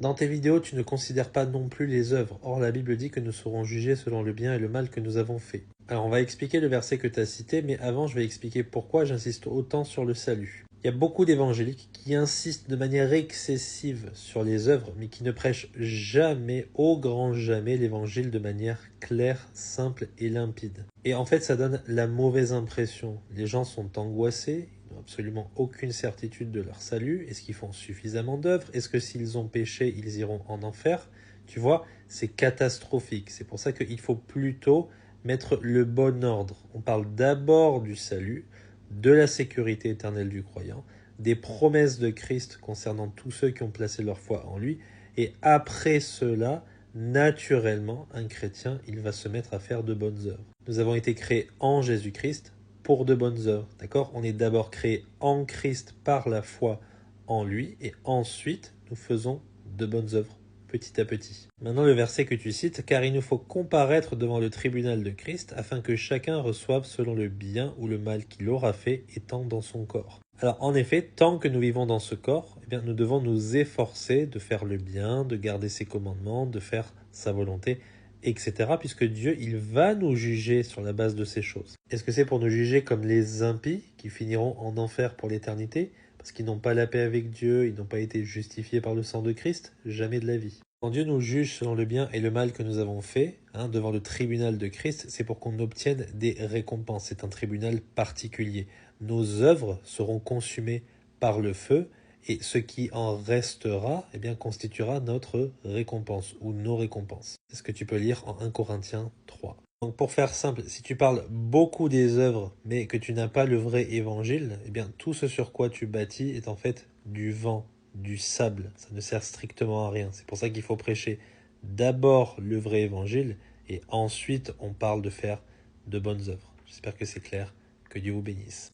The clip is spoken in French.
Dans tes vidéos, tu ne considères pas non plus les œuvres. Or, la Bible dit que nous serons jugés selon le bien et le mal que nous avons fait. Alors, on va expliquer le verset que tu as cité, mais avant, je vais expliquer pourquoi j'insiste autant sur le salut. Il y a beaucoup d'évangéliques qui insistent de manière excessive sur les œuvres, mais qui ne prêchent jamais, au grand jamais, l'évangile de manière claire, simple et limpide. Et en fait, ça donne la mauvaise impression. Les gens sont angoissés, ils n'ont absolument aucune certitude de leur salut. Est-ce qu'ils font suffisamment d'œuvres? Est-ce que s'ils ont péché, ils iront en enfer? Tu vois, c'est catastrophique. C'est pour ça qu'il faut plutôt mettre le bon ordre. On parle d'abord du salut, de la sécurité éternelle du croyant, des promesses de Christ concernant tous ceux qui ont placé leur foi en lui, et après cela, naturellement, un chrétien, il va se mettre à faire de bonnes œuvres. Nous avons été créés en Jésus-Christ pour de bonnes œuvres, d'accord? On est d'abord créé en Christ par la foi en lui, et ensuite, nous faisons de bonnes œuvres petit à petit. Maintenant le verset que tu cites, car il nous faut comparaître devant le tribunal de Christ afin que chacun reçoive selon le bien ou le mal qu'il aura fait étant dans son corps. Alors en effet, tant que nous vivons dans ce corps, eh bien, nous devons nous efforcer de faire le bien, de garder ses commandements, de faire sa volonté, etc. Puisque Dieu, il va nous juger sur la base de ces choses. Est-ce que c'est pour nous juger comme les impies qui finiront en enfer pour l'éternité? Parce qu'ils n'ont pas la paix avec Dieu, ils n'ont pas été justifiés par le sang de Christ? Jamais de la vie. Quand Dieu nous juge selon le bien et le mal que nous avons fait, devant le tribunal de Christ, c'est pour qu'on obtienne des récompenses. C'est un tribunal particulier. Nos œuvres seront consumées par le feu et ce qui en restera constituera notre récompense ou nos récompenses. C'est ce que tu peux lire en 1 Corinthiens 3. Donc pour faire simple, si tu parles beaucoup des œuvres mais que tu n'as pas le vrai évangile, tout ce sur quoi tu bâtis est en fait du vent, du sable. Ça ne sert strictement à rien. C'est pour ça qu'il faut prêcher d'abord le vrai évangile et ensuite on parle de faire de bonnes œuvres. J'espère que c'est clair. Que Dieu vous bénisse.